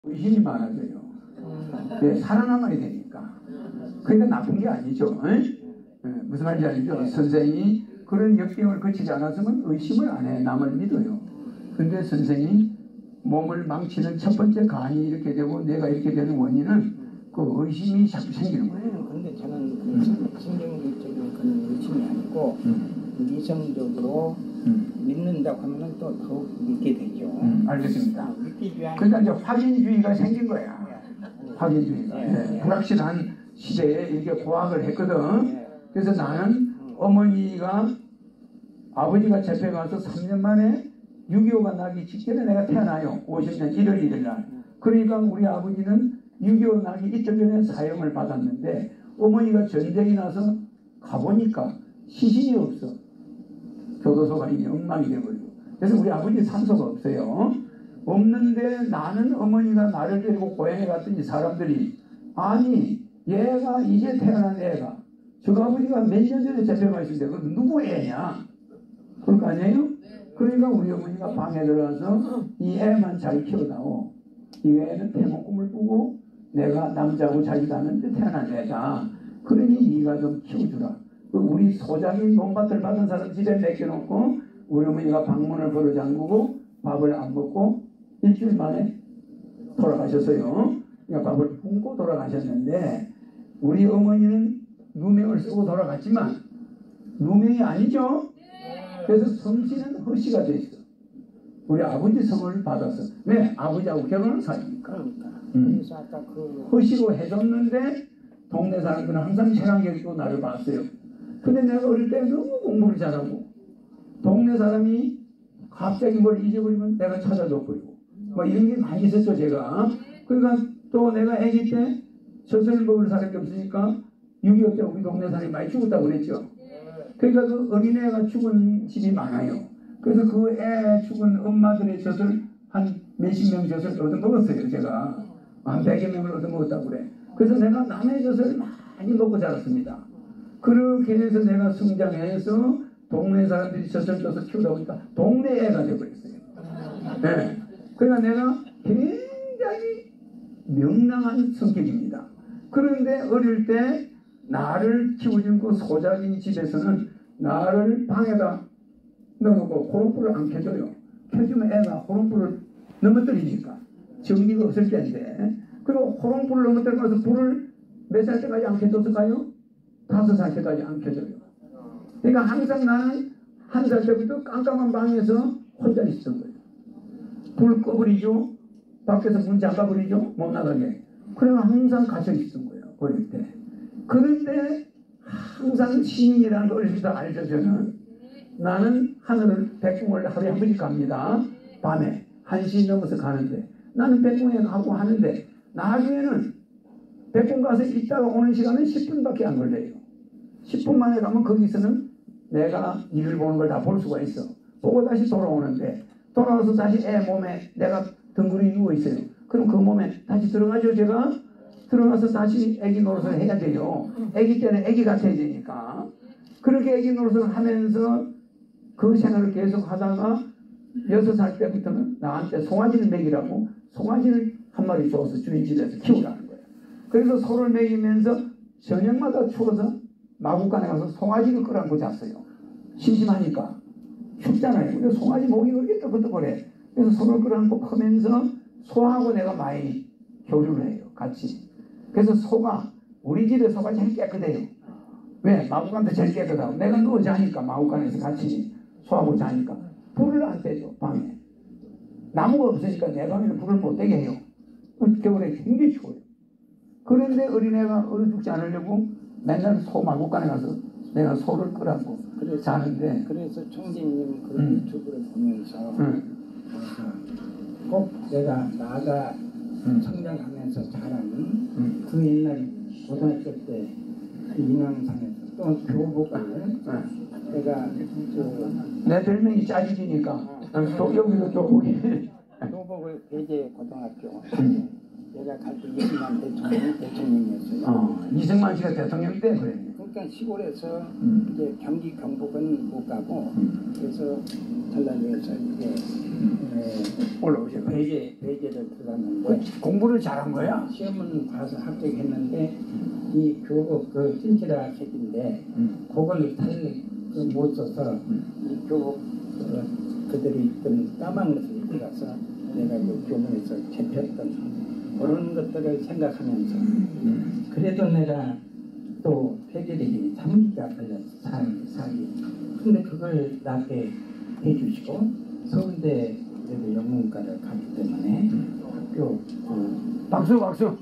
의심이 많아져요. 네, 살아남아야 되니까. 그러니까 나쁜 게 아니죠. 무슨 말인지 알죠? 선생이 그런 역경을 거치지 않았으면 의심을 안 해. 남을 믿어요. 근데 선생이 몸을 망치는 첫 번째 간이 이렇게 되고 내가 이렇게 되는 원인은 그 의심이 자꾸 생기는 거예요. 그런데 저는 그 신경질적인 그런 의심이 아니고 이성적으로 믿는다고 하면 또 더욱 믿게 되죠. 알겠습니다. 그러니까 이제 확인주의가 생긴 거야. 확인주의가. 네. 불확실한 시대에 이렇게 고학을 했거든. 그래서 나는 어머니가 아버지가 잡혀가서 3년 만에 6.25가 나기 직전에 내가 태어나요. 50년 1월 1일 날. 그러니까 우리 아버지는 6.25 나기 이틀 전에 사형을 받았는데 어머니가 전쟁이 나서 가보니까 시신이 없어. 교도소가 이미 엉망이 돼버리고. 그래서 우리 아버지 산소가 없어요. 없는데 나는 어머니가 나를 데리고 고향에 갔더니 사람들이 아니 얘가 이제 태어난 애가 저 아버지가 몇 년 전에 잡혀가 있는데 그 누구 애냐? 그럴 거 아니에요? 그러니까 우리 어머니가 방에 들어가서 이 애만 잘 키워다오. 이 애는 태몽 꿈을 꾸고 내가 남자고 자기가 하는데 태어난 애다. 그러니 네가 좀 키워주라. 우리 소장인 논밭을 받은 사람 집에 맡겨놓고 우리 어머니가 방문을 걸어 잠그고 밥을 안 먹고 일주일 만에 돌아가셨어요. 그러니까 밥을 굶고 돌아가셨는데 우리 어머니는 누명을 쓰고 돌아갔지만 누명이 아니죠. 그래서 성씨는 허씨가 돼 있어. 우리 아버지 성을 받았어. 왜? 아버지하고 결혼을 사니까. 그래서 아까 그 허씨로 해줬는데 동네 사람들은 항상 체감격이고 나를 봤어요. 근데 내가 어릴 때 너무 공부를 잘하고 동네 사람이 갑자기 뭘 잊어버리면 내가 찾아줘버리고 뭐 이런 게 많이 있었죠 제가. 그러니까 또 내가 아기 때 젖을 먹을 사람이 없으니까 6.25 때 우리 동네 사람이 많이 죽었다고 그랬죠. 그러니까 그 어린애가 죽은 집이 많아요. 그래서 그 애 죽은 엄마들의 젖을 한 몇십 명 젖을 얻어먹었어요 제가. 한 100여 명을 얻어먹었다고 그래. 그래서 내가 남의 젖을 많이 먹고 자랐습니다. 그렇게 해서 내가 성장해서 동네 사람들이 젖을 줘서 키우다 보니까 동네 애가 되어버렸어요. 네. 그러니까 내가 굉장히 명랑한 성격입니다. 그런데 어릴 때 나를 키워준 그 소작인 집에서는 나를 방에다 넣어놓고 호롱불을 안 켜줘요. 켜주면 애가 호롱불을 넘어뜨리니까 정리가 없을 때인데 그리고 호롱불을 넘어뜨려서 불을 몇 살 때까지 안 켜줬을까요? 5살 때까지 안 켜줘요. 그러니까 항상 나는 1살 때부터 깜깜한 방에서 혼자 있었던 거예요. 불 꺼버리죠. 밖에서 문 잠가버리죠. 못 나가게. 그래서 항상 갇혀 있었던 거예요. 어릴 때. 그런데 항상 신인이라는 걸 어릴 때 알죠. 저는. 나는 하늘을 백궁을 하루에 한 번씩 갑니다. 밤에 1시 넘어서 가는데 나는 백궁에 가고 하는데 나중에는 백궁 가서 있다가 오는 시간은 10분밖에 안 걸려요. 10분 만에 가면 거기서는 내가 일을 보는 걸 다 볼 수가 있어. 보고 다시 돌아오는데 돌아와서 다시 애 몸에 내가 덩그러니 누워있어요. 그럼 그 몸에 다시 들어가죠. 제가 들어가서 다시 애기 노릇을 해야 돼요. 애기 때는 애기 같아야 되니까. 그렇게 애기 노릇을 하면서 그 생활을 계속 하다가 6살 때부터는 나한테 송아지를 먹이라고 송아지를 한 마리 줘서 주인 집에서 키우라는 거예요. 그래서 소를 먹이면서 저녁마다 추워서 마구간에 가서 송아지를 끌어안고 잤어요. 심심하니까. 춥잖아요. 근데 송아지 목이 그렇게 뜨거뜨거해. 그래서 소를 끌어안고 크면서 소하고 내가 많이 교류를 해요. 같이. 그래서 소가 우리 집에 소가 제일 깨끗해요. 왜? 마구간도 제일 깨끗하고 내가 누워 자니까 마구간에서 같이 소하고 자니까 불을 안 떼죠. 방에. 나무가 없으니까 내 방에는 불을 못 떼게 해요. 겨울에 굉장히 추워요. 그런데 어린애가 얼어 죽지 않으려고 맨날 소 마구간에 가서 내가 소를 끌어안고 자는데 그래서 총재님 그 유튜브를 보면서 꼭 내가 나가 성장하면서 자라는 그 옛날 고등학교 때 인왕산에서 또 교복을 내가 내 별명이 짜집이니까 또 여기도 교복이 교복을 배제 고등학교 내가 갈 때 이승만 대통령이었어요. 이승만 씨가 대통령 때 그래. 그러니까 그러니까 시골에서 이제 경기 경북은 못 가고 그래서 전라도에서 이제 올라오셔. 배제를 들어갔는데 공부를 잘한 거야? 시험은 봐서 합격했는데 이 교복 그 찐치라 책인데 그걸 못 써서 이 교복 그들이 입던 까만 것을 입고 가서 내가 그 교문에서 잡혔던 그런 것들을 생각하면서 그래도 내가 또 폐결핵이 3기가 걸렸어. 사기. 근데 그걸 나한테 해주시고 서울대 그래도 영문과를 갔기 때문에 학교 박수 박수.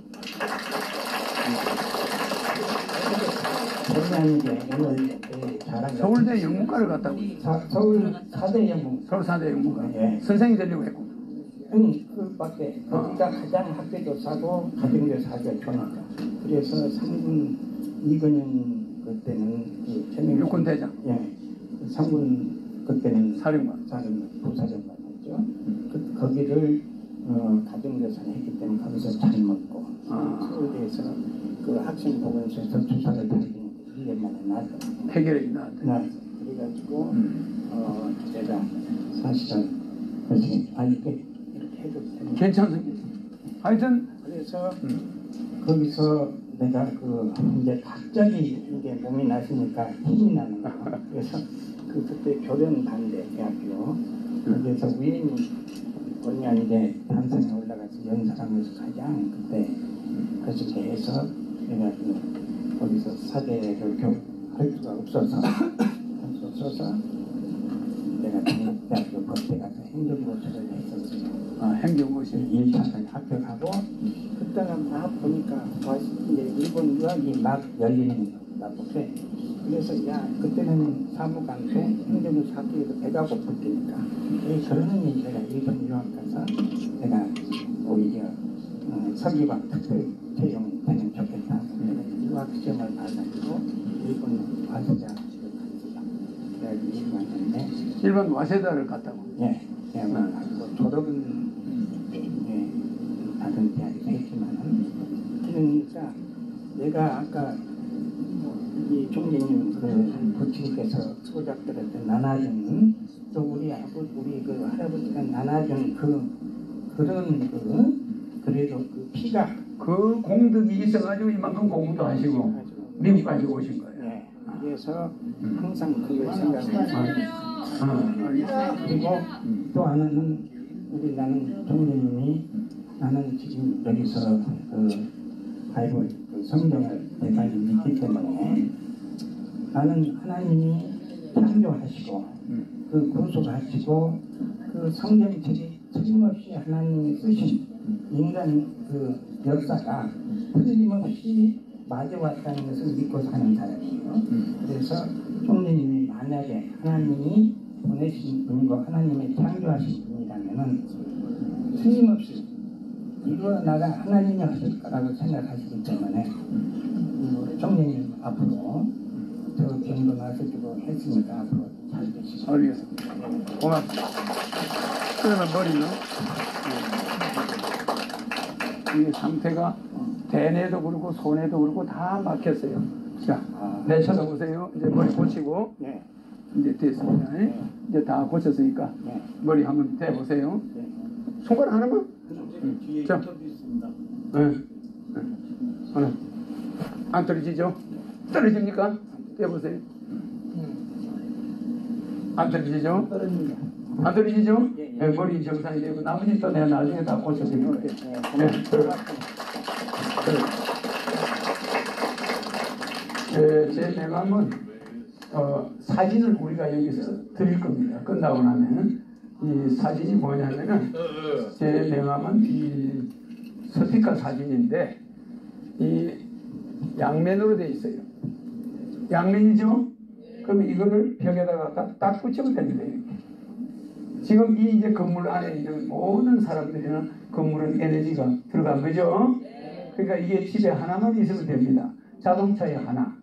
대단하게 오늘 잘한 서울대 영문과를 갔다고. 서울 4대 영문. 서울 4대 영문과. 예. 선생이 되려고 했고. 아니 그밖에 거기가 가장 학교도 싸고 가정도 싸고 좋으니까 그래서 상군 이근영 그때는 그 최명 육군 대장. 예 상군 그때는 사령관. 부사령관이었죠. 거기를 가정교사를 했기 때문에 거기서 잘 먹고 서울대에서 그 학생보건소에서 주사를 다니는 1년 만에 나왔죠. 해결이 나왔다. 그래가지고 제가 사실은 이렇게 해도 되는 괜찮습니다. 하여튼 그래서 거기서 내가 이제 갑자기 이게 몸이 나시니까 힘이 나는 거야. 그래서 그때 교련 반대 대학교 거기에서 우연히 본의 아니게 단상에 올라가서 연사하면서 가장 그때 그래서 대해서 내가 거기서 사대를 할 수가 없어서 내가 대학교 법대 가서 행정고시를 했었어요. 행정고시 1차까지 합격하고 그때가 막 보니까 이제 일본 유학이 막 열리는 나보게 그래서 야 그때는 사무관도 행정고시 학교에도 배가 고플 테니까 그러는 내가 일본 유학 가서 내가 오히려 서기관 특별 채용 되면 좋겠다. 내가 유학 시험을 봐가지고 일본 와세다 집에 갔어요. 그래가지고 일본 왔는데 일본 와세다를 갔다고. 예, 대학을 가지고 졸업은 다른 대학에서 했지만은 그러니까 내가 아까 이 총재님 그 부친께서 소작들한테 나눠준 또 우리 그 할아버지가 나눠준 그런 그래도 그 피가 그 공덕이 있어가지고 이만큼 공부도 하시고 미국까지 오신 거예요. 네, 그래서 항상 그걸 생각하고 그리고 또 하나는 나는 총재님이 나는 지금 여기서 바이블 성경을 대단히 믿기 때문에 나는 하나님이 창조하시고 구속하시고 그 성경책이 틀림없이 하나님이 쓰신 인간 역사가 틀림없이 맞아왔다는 것을 믿고 사는 사람이에요. 그래서 총리님이 만약에 하나님이 보내신 분이고 하나님이 창조하신 분이라면은 틀림없이 이거 나가 하나님이 하실 거라고 생각하시기 때문에 총리님 앞으로 저 경도 나서주고 했으니까 앞으로 잘 되시고. 알겠습니다. 고맙습니다. 그러면 머리는 이 상태가 대뇌도 그렇고 손에도 그렇고 다 막혔어요. 자, 내 쳐다보세요. 이제 머리 고치고 네. 이제 됐습니다. 네. 이제 다 고쳤으니까 네. 머리 한번 대보세요. 네. 손가락 하나만. 뒤에 자. 인터뷰 있습니다. 네. 하나. 안 떨어지죠? 떨어집니까? 떼보세요. 안 떨어지죠? 떨어집니다. 안 떨어지죠? 예, 예. 네, 머리 정상이 되고 나머지 또 내가 나중에 다 고쳐드릴 거예요. 네. 제 명함은 사진을 우리가 여기서 드릴 겁니다. 끝나고 나면 이 사진이 뭐냐면은 제 명함은 이 스티커 사진인데 이 양면으로 돼 있어요. 양면이죠? 그러면 이거를 벽에다가 딱 붙이면 됩니다. 이렇게. 지금 이 이제 건물 안에 있는 모든 사람들이는 건물은 에너지가 들어간 거죠? 그러니까 이게 집에 하나만 있으면 됩니다. 자동차에 하나,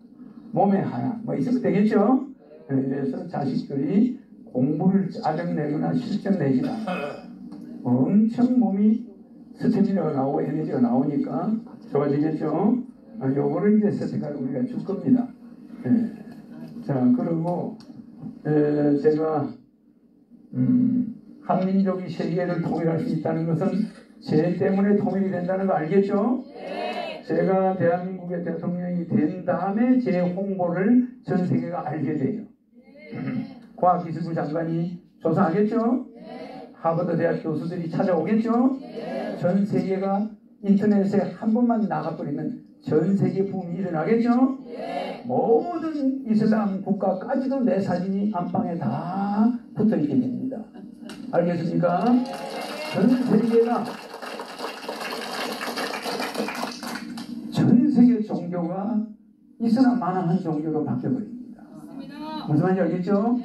몸에 하나, 뭐 있으면 되겠죠? 그래서 자식들이 공부를 짜증내거나 실증내지나 엄청 몸이 스태미나가 나오고 에너지가 나오니까 좋아지겠죠? 요거를 이제 스티커를 우리가 줄 겁니다. 자, 그리고 제가 한민족이 세계를 통일할 수 있다는 것은 제 때문에 통일이 된다는 거 알겠죠? 제가 대한민국의 대통령이 된 다음에 제 홍보를 전 세계가 알게 돼요. 과학기술부 장관이 조사하겠죠? 하버드 대학 교수들이 찾아오겠죠? 전 세계가 인터넷에 한 번만 나가버리면 전 세계 붐이 일어나겠죠? 모든 이슬람 국가까지도 내 사진이 안방에 다 붙어있게 됩니다. 알겠습니까? 전 세계 종교가 이슬람만한 한 종교로 바뀌어버립니다. 무슨 말인지 알겠죠?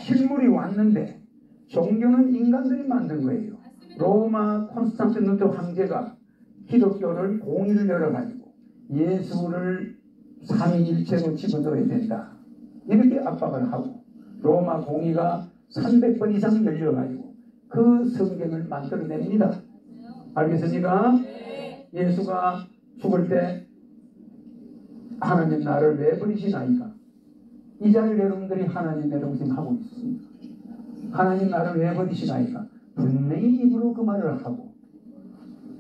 실물이 왔는데 종교는 인간들이 만든 거예요. 로마 콘스탄티누스 황제가 기독교를 공의를 열어가지고 예수를 삼위일체로 집어넣어야 된다. 이렇게 압박을 하고 로마 공의가 300번 이상 열려가지고 그 성경을 만들어냅니다. 알겠습니까? 예수가 죽을 때 하나님 나를 왜 버리시나이까? 이 자리를 여러분들이 하나님의 동생하고 있습니다. 하나님 나를 왜 버리시나이까? 분명히 입으로 그 말을 하고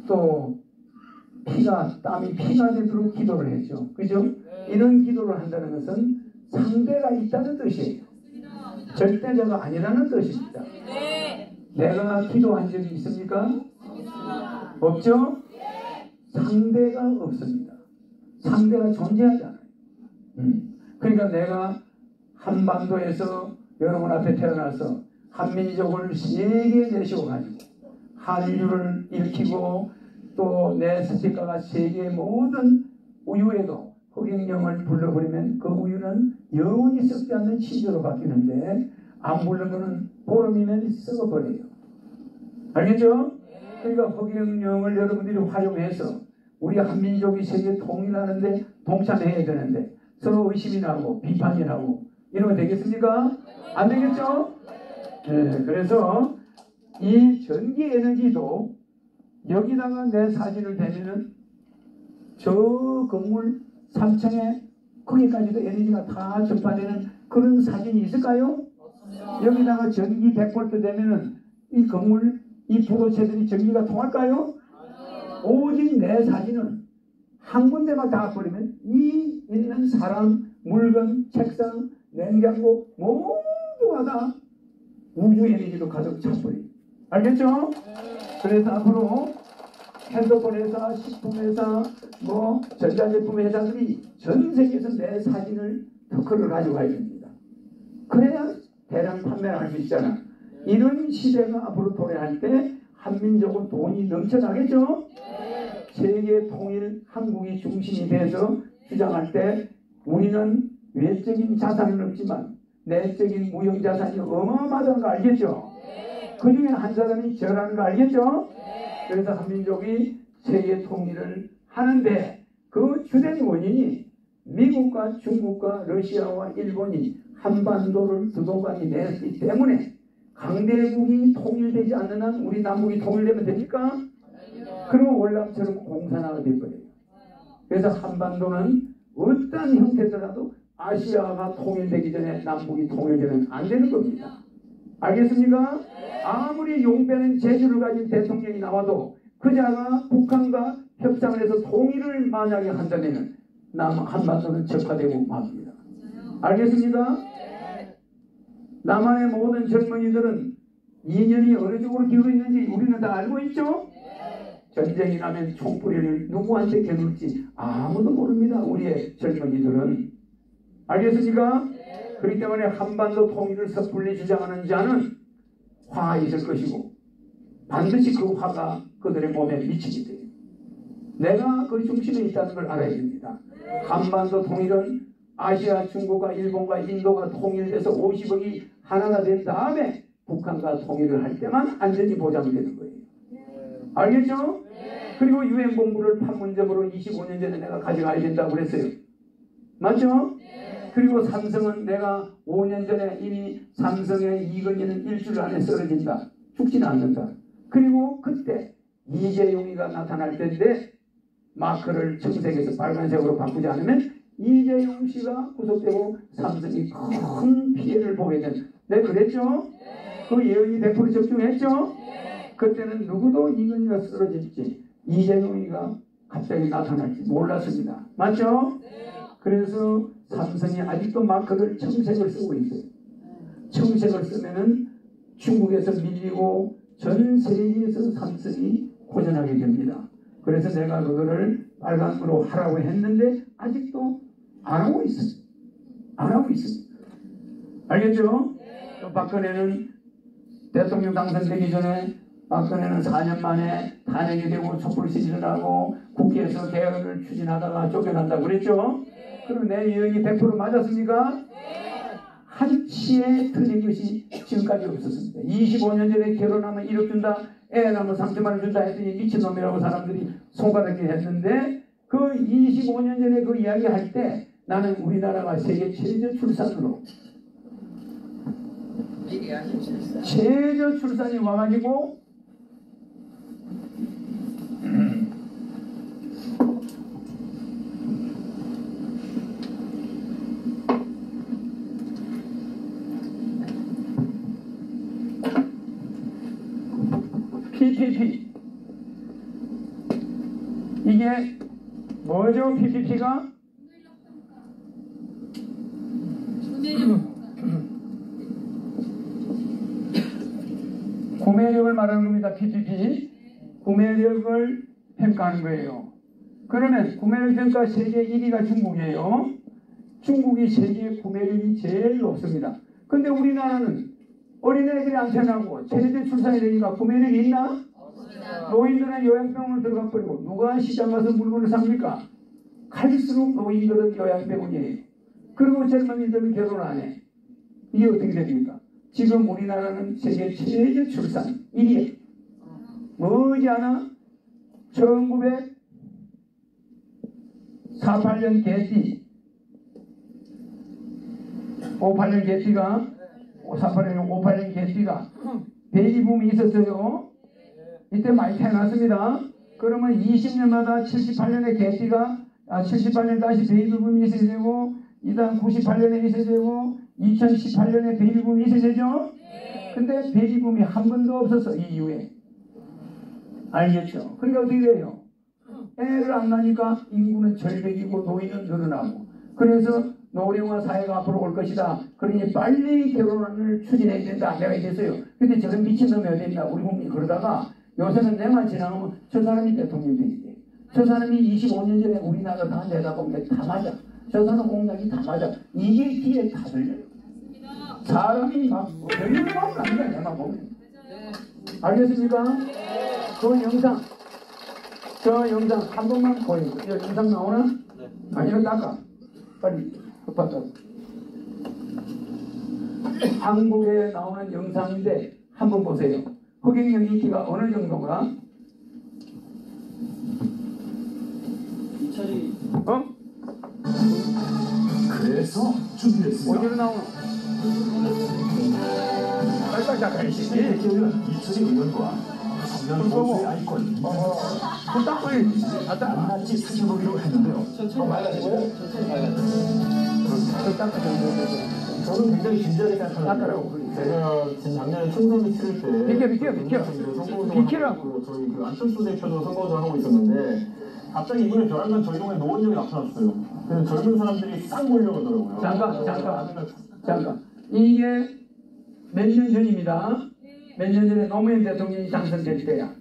또 땀이 피가 되도록 기도를 했죠. 그죠? 이런 기도를 한다는 것은 상대가 있다는 뜻이에요. 절대자가 아니라는 뜻입니다. 내가 기도한 적이 있습니까? 없죠? 상대가 없습니다. 상대가 존재하지 않아요. 그러니까 내가 한반도에서 여러분 앞에 태어나서 한민족을 세계에 내세워가지고 한류를 일으키고 또 내 스티커가 세계의 모든 우유에도 흑인령을 불러버리면 그 우유는 영원히 썩지 않는 치즈로 바뀌는데 안 부르면 보름이면 썩어버려요. 알겠죠? 그러니까 흑인령을 여러분들이 활용해서 우리 한민족이 세계 통일하는데 동참해야 되는데 서로 의심이 나고 비판이 나고 이러면 되겠습니까? 안 되겠죠? 그래서 이 전기 에너지도 여기다가 내 사진을 대면은 저 건물 3층에 거기까지도 에너지가 다 전파되는 그런 사진이 있을까요? 여기다가 전기 100V 되면은 이 건물, 이 부도체들이 전기가 통할까요? 오직 내 사진은 한 군데만 닿아버리면 이 있는 사람, 물건, 책상, 냉장고 모두가 다 우주 에너지로 가득 차버려요. 알겠죠? 그래서 앞으로 핸드폰 회사, 식품 회사, 전자제품 회사들이 전 세계에서 내 사진을 특허를 가져가야 됩니다. 그래야 대량 판매를 할 수 있잖아. 이런 시대가 앞으로 도래할 때 한민족은 돈이 넘쳐나겠죠? 세계 통일 한국이 중심이 돼서 주장할 때 우리는 외적인 자산은 없지만 내적인 무형자산이 어마어마하다는 거 알겠죠? 그 중에 한 사람이 저라는 거 알겠죠? 그래서 한민족이 세계 통일을 하는데 그 주된 원인이 미국과 중국과 러시아와 일본이 한반도를 두동강이 냈기 때문에 강대국이 통일되지 않는 한 우리 남북이 통일되면 됩니까? 그러면 월남처럼 공산화가 돼버려요. 그래서 한반도는 어떤 형태더라도 아시아가 통일되기 전에 남북이 통일되면 안 되는 겁니다. 알겠습니까? 아무리 용변한 재주를 가진 대통령이 나와도 그자가 북한과 협상을 해서 통일을 만약에 한다면 한반도는 적화되고 맙니다. 알겠습니까? 남한의 모든 젊은이들은 인연이 어느 쪽으로 기울어있는지 우리는 다 알고 있죠? 전쟁이 나면 총뿌리를 누구한테 겨눌지 아무도 모릅니다. 우리의 젊은이들은. 알겠습니까? 그렇기 때문에 한반도 통일을 섣불리 주장하는 자는 화가 있을 것이고 반드시 그 화가 그들의 몸에 미치게 돼요. 내가 그 중심에 있다는 걸 알아야 됩니다. 한반도 통일은 아시아, 중국과 일본과 인도가 통일돼서 50억이 하나가 된 다음에 북한과 통일을 할 때만 안전이 보장되는 거예요. 알겠죠? 그리고 유엔 본부를 판문점으로 25년 전에 내가 가져가야 된다고 그랬어요. 맞죠? 그리고 삼성은 내가 5년 전에 이미 삼성의 이건희는 일주일 안에 쓰러진다. 죽지는 않는다. 그리고 그때 이재용이가 나타날 텐데 마크를 청색에서 빨간색으로 바꾸지 않으면 이재용 씨가 구속되고 삼성이 큰 피해를 보게 된. 네, 그랬죠? 그 예언이 100% 적중했죠? 그때는 누구도 이건희가 쓰러질지 이재용이가 갑자기 나타날지 몰랐습니다. 맞죠? 그래서 삼성이 아직도 마크를 청색을 쓰고 있어요. 청색을 쓰면은 중국에서 밀리고 전 세계에서 삼성이 고전하게 됩니다. 그래서 내가 그거를 빨간으로 하라고 했는데 아직도 안 하고 있어요. 안 하고 있어요. 알겠죠? 또 박근혜는 대통령 당선되기 전에 박근혜는 4년 만에 탄핵이 되고 촛불시위를 하고 국회에서 개헌을 추진하다가 쫓겨난다고 그랬죠? 그럼 내 예언이 100% 맞았습니까? 한치의 틀린 것이 지금까지 없었습니다. 25년 전에 결혼하면 1억 준다, 애 낳으면 3천만 원 준다 했더니 미친놈이라고 사람들이 손가락질 했는데 그 25년 전에 그 이야기 할 때 나는 우리나라가 세계 최저 출산으로 최저 출산이 와가지고 PPP 이게 뭐죠? PPP가 구매력을 말하는 겁니다. PPP 구매력을 평가하는 거예요. 그러면 구매력 평가 세계 1위가 중국이에요. 중국이 세계 구매력이 제일 높습니다. 근데 우리나라는 어린애들이 안 태어나고 최대 출산이 되니까 구매력이 있나? 노인들은 요양병원을 들어가 버리고 누가 시장 가서 물건을 삽니까? 갈수록 노인들은 요양병원이에요. 그리고 젊은이들은 결혼 안 해. 이게 어떻게 됩니까? 지금 우리나라는 세계 최저 출산 1위에 머지않아 1948년 개띠 58년 개띠가 58년 개띠가 베이비붐이 있었어요. 이때 많이 태어났습니다. 그러면 20년마다 78년에 개띠가 78년 다시 베이비붐이 있어야 되고 이다음 98년에 있어야 되고 2018년에 베이비붐이 있어야 되죠? 근데 베이비붐이 한 번도 없었어. 이 이후에. 알겠죠? 그러니까 어떻게 돼요? 애를 안 낳으니까 인구는 절벽이고 노인은 늘어나고 그래서 노령화 사회가 앞으로 올 것이다. 그러니 빨리 결혼을 추진해야 된다. 내가 이랬어요. 근데 저런 미친놈이 어디 있나 우리 국민이 그러다가 요새는 내만 지나가면 저 사람이 대통령이 되지. 저 사람이 25년 전에 우리나라 다 내다본 게 다 맞아. 저 사람 공약이 다 맞아. 이게 귀에 다 들려요. 사람이 막 열리는 건 아니야. 내가 보면. 알겠습니까? 그 영상 저 영상 한 번만 보여줘. 이 영상 나오나? 아 이거 닦아. 빨리 덮어줘. 한국에 나오는 영상인데 한번 보세요. 허경영 인기가 어느 정도인가? 어? 그래서 준비했습니다. 어디로 나오나? 빨리 작가이지. 이철희 의원과 청년 보수의 아이콘 그 닦아야지. 낱낱이 살펴보기로 했는데요. 천천히 맑아지고요. 천천히 맑아지고요. 그 닦아줘. 저는 굉장히 진지하게 생각하는데 닦으라고. 제가 작년에 총선을 치를 때 비켜. 비키라고. 저희 그 안철수 대표도 선거도 하고 있었는데 갑자기 이번에 벼랑간 저희 동네 노원정이 나타났어요. 그래서 젊은 사람들이 싹 몰려오더라고요. 잠깐. 이게 몇 년 전입니다. 몇 년 전에 노무현 대통령이 당선될 때야.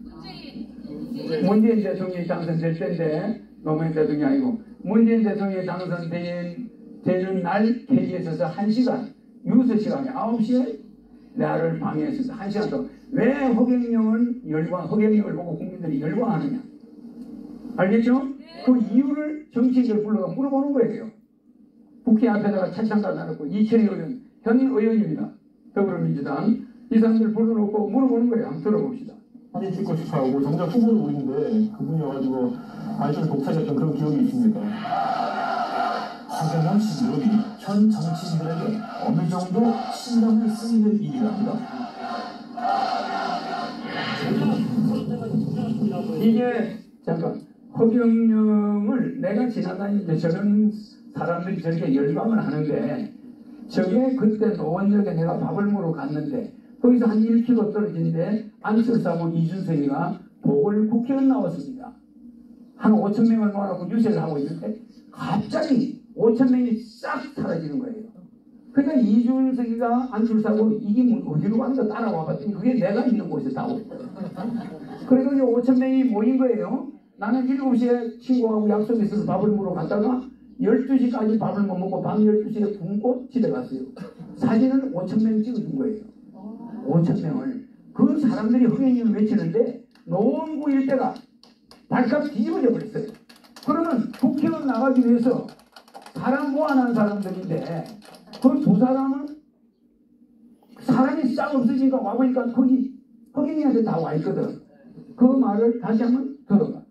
문재인 대통령이 당선될 때인데 노무현 대통령이 아니고 문재인 대통령이 당선되는 날 KBS에서 1시간 뉴스 시간에 9시에 나를 방해했어서 1시간 동안 왜 허경영을 보고 국민들이 열광하느냐. 알겠죠? 그 이유를 정치인들 불러가 물어보는 거예요. 국회 앞에다가 책상도 놔놓고 이철희 의원, 현 의원입니다. 더불어민주당. 이 사람들 불러놓고 물어보는 거예요. 한번 들어봅시다. 사진 찍고 싶어하고 정작 후보는 우리인데 그분이 와가지고 아이들 독차지했던 그런 기억이 있습니다. 허경영 신부름이 현 정치인들에게 어느 정도 신경을 쓰이는 일이랍니다. 이게 잠깐 허경영을 내가 지나다니는데 저런 사람들이 저렇게 열광을 하는데 저게 그때 노원역에 내가 밥을 먹으러 갔는데 거기서 한 1km 떨어진데 안철수하고 이준석이가 보궐국회의원 나왔습니다. 한 5천 명을 모아놓고 유세를 하고 있는데 갑자기 5천 명이 싹 사라지는 거예요. 그러니까 이준석이가 안철수하고 이게 어디로 가는가 따라와 봤더니 그게 내가 있는 곳에 다 오고 그래서 5천 명이 모인 거예요. 나는 7시에 친구하고 약속이 있어서 밥을 먹으러 갔다가 12시까지 밥을 못 먹고 밤 12시에 굶고 집에 갔어요. 사진은 5천 명 찍어준 거예요. 5천 명을. 그 사람들이 흥행을 외치는데 노원구 일대가 발칵 뒤집어져 버렸어요. 그러면 국회의원 나가기 위해서 사람 모아놓은 사람들인데 그 두 사람은 사람이 싹 없어지니까 와보니까 거기 흑인이한테 다 와 있거든. 그 말을 다시 한번 들어봐.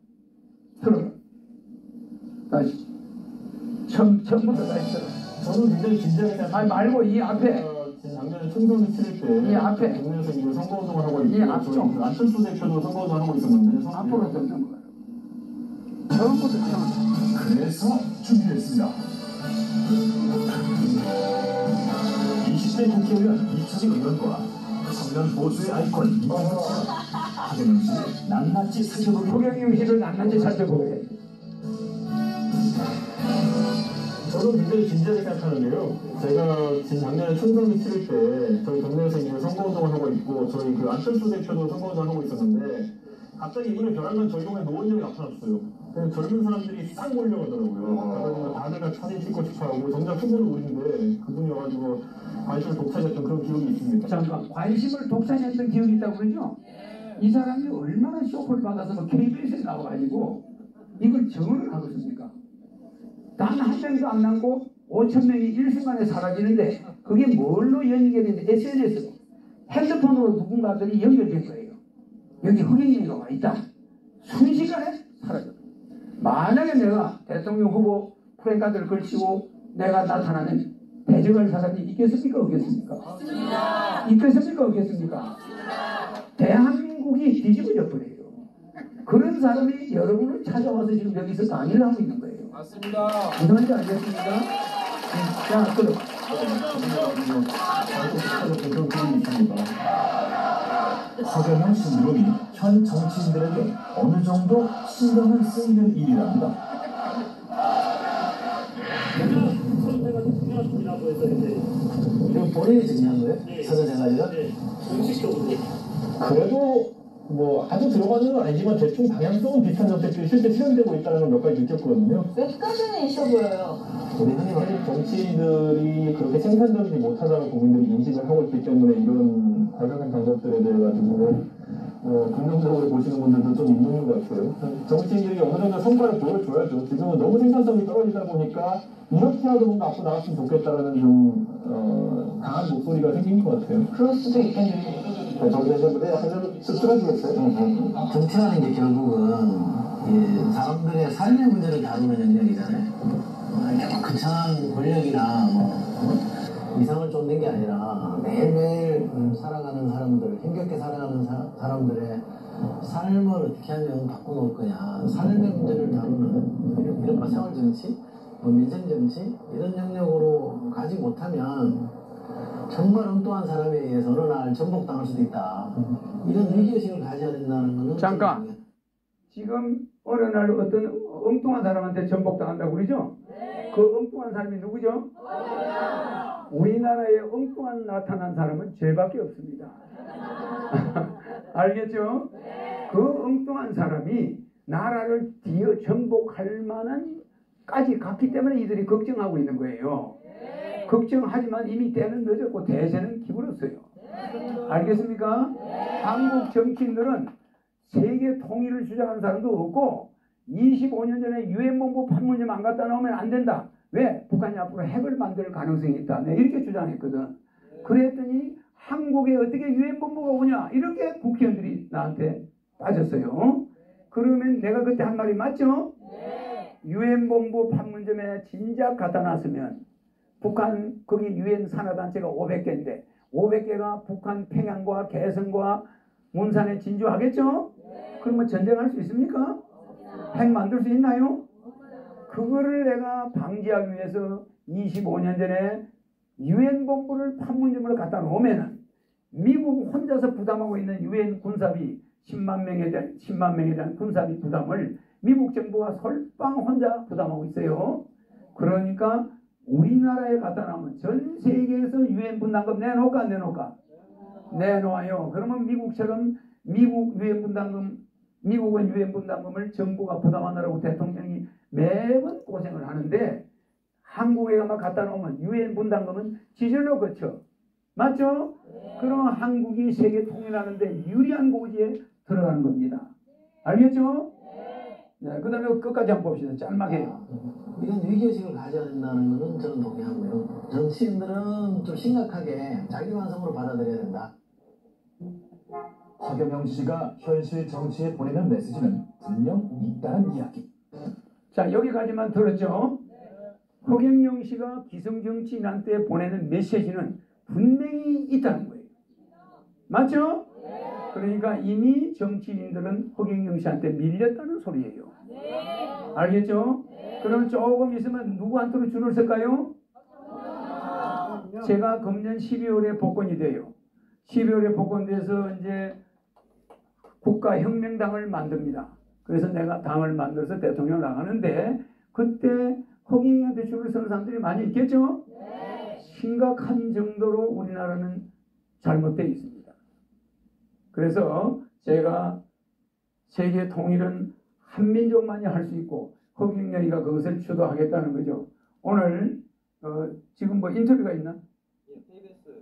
다시. 처음부터 다시 들어. 저는 굉장히 진지하게 생각합니다. 아니 말고 이 앞에. 작년에 총선을 치를 때 이 앞에. 동네에서 이제 선거운동을 하고 있고 이 앞쪽. 그 안철수 대표도 선거운동을 하고 있었는데 앞으로 좀 넘어가요. 처음부터 처음. 그래서 준비했습니다. 20대 국회의원 이철희 의원과 청년 보수의 아이콘 하경영 씨를 낱낱이 살펴보기 허경영 씨를 낱낱이 살펴보게. 저도 굉장히 진지하게 생각하는데요. 제가 작년에 총선을 치를 때 저희 동네에서 이제 선거운동을 하고 있고 저희 그 안철수 대표도 선거운동을 하고 있었는데 갑자기 이번에 벼랑간 저희 동네 노원역에 나타났어요. 그래서 젊은 사람들이 싹 몰려오더라고요. 다들 사진 찍고 싶어하고 정작 후보는 우리인데 그분이 와가지고 관심을 독차지했던 그런 기억이 있습니다. 잠깐 관심을 독차지했던 기억이 있다고 그러죠? 이 사람이 얼마나 쇼크를 받아서 뭐 KBS에 나와가지고 이걸 증언을 하겠습니까? 단 한 명도 안 남고 5천 명이 일순간에 사라지는데 그게 뭘로 연결되는데 SNS로 핸드폰으로 누군가들이 연결된 거예요. 여기 흑인이가 와 있다. 순식간에 사라져. 만약에 내가 대통령 후보 프랭카드를 걸치고 내가 나타나면 대적할 사람이 있겠습니까? 없겠습니까? 없습니다. 있겠습니까? 없겠습니까? 대한민국이 뒤집어져 버려요. 그런 사람이 여러분을 찾아와서 지금 여기서 강의를 하고 있는 거예요. 맞습니다. 무슨 말인지 알겠습니까? 자, 그럼. 그런 기억이 있습니다. 허경영 신부름이 현 정치인들에게 어느 정도 신경을 쓰이는 일이랍니다. 이거 본인이 정리한 거예요? 사전생활이가? 그래도 뭐 아주 들어가는 건 아니지만 대충 방향성은 비슷한 정책들이 실제 실현되고 있다는 걸 몇 가지 느꼈거든요. 몇 가지는 있어 보여요. 우리 흔히 말하는 정치인들이 그렇게 생산적이지 못하다는 국민들이 인식을 하고 있기 때문에 이런 과정의 방법들에 대해 가지고 긍정적으로 보시는 분들도 좀 있는 것 같아요. 정치인들이 어느 정도 성과를 보여줘야죠. 지금은 너무 생산성이 떨어지다 보니까 이렇게라도 뭔가 앞으로 나갔으면 좋겠다라는 좀 강한 목소리가 생긴 것 같아요. 그럴 수도 있겠네요. 정치인들이 약간 좀 씁쓸해지겠어요. 정치라는 게 결국은 이 사람들의 삶의 문제를 다루는 영역이잖아요. 거창한 권력이나 뭐 이상을 쫓는 게 아니라 매일매일 살아가는 사람들, 힘겹게 살아가는 사람들의 삶을 어떻게 하면 바꿔놓을 거냐, 삶의 문제를 다루는 이른바 생활정치, 민생정치 이런 영역으로 가지 못하면 정말 엉뚱한 사람에 의해서 어느 날 전복당할 수도 있다. 이런 위기의식을 가져야 된다는 것은 잠깐. 지금 어느 날 어떤 엉뚱한 사람한테 전복당한다고 그러죠? 네. 그 엉뚱한 사람이 누구죠? 우리나라에 엉뚱한 나타난 사람은 죄밖에 없습니다. 알겠죠? 그 엉뚱한 사람이 나라를 뒤어 전복할 만한 까지 갔기 때문에 이들이 걱정하고 있는 거예요. 걱정하지만 이미 때는 늦었고 대세는 기울었어요. 알겠습니까? 한국 정치인들은 세계 통일을 주장하는 사람도 없고 25년 전에 유엔본부 판문점 안 갖다 놓으면 안 된다. 왜? 북한이 앞으로 핵을 만들 가능성이 있다. 내가 이렇게 주장했거든. 그랬더니 한국에 어떻게 유엔본부가 오냐? 이렇게 국회의원들이 나한테 빠졌어요. 그러면 내가 그때 한 말이 맞죠? 유엔본부 판문점에 진작 갖다 놨으면 북한 거기 유엔 산하단체가 500개인데 500개가 북한 평양과 개성과 문산에 진주하겠죠? 그러면 전쟁할 수 있습니까? 핵 만들 수 있나요? 그거를 내가 방지하기 위해서 25년 전에 유엔 본부를 판문점으로 갖다 놓으면은 미국 혼자서 부담하고 있는 유엔 군사비 10만 명에 대한 군사비 부담을 미국 정부가 솔방 혼자 부담하고 있어요. 그러니까 우리나라에 갖다 놓으면 전 세계에서 유엔 분담금 내놓을까 안 내놓을까? 내놓아요. 그러면 미국처럼 미국은 유엔 분담금을 정부가 부담하느라고 대통령이 매번 고생을 하는데 한국에 가만 갖다 놓으면 유엔 분담금은 지절로 거쳐. 맞죠? 그러면 한국이 세계 통일하는데 유리한 고지에 들어가는 겁니다. 알겠죠? 네, 그 다음에 끝까지 한번 봅시다. 짤막해요. 이런 위기의식을 가져야 된다는 것은 저는 동의하고요. 정치인들은 좀 심각하게 자기 완성으로 받아들여야 된다. 허경영 씨가 현실 정치에 보내는 메시지는 분명 있다는 이야기. 자, 여기까지만 들었죠? 허경영 씨가 기성정치인한테 보내는 메시지는 분명히 있다는 거예요. 맞죠? 그러니까 이미 정치인들은 허경영 씨한테 밀렸다는 소리예요. 알겠죠? 그럼 조금 있으면 누구한테로 줄을 설까요? 제가 금년 12월에 복권이 돼요. 12월에 복권돼서 이제 국가혁명당을 만듭니다. 그래서 내가 당을 만들어서 대통령을 나가는데 그때 허경영한테 줄을 서는 사람들이 많이 있겠죠? 심각한 정도로 우리나라는 잘못되어 있습니다. 그래서 제가 세계 통일은 한민족만이 할 수 있고 허경영이가 그것을 주도하겠다는 거죠. 오늘 지금 뭐 인터뷰가 있나?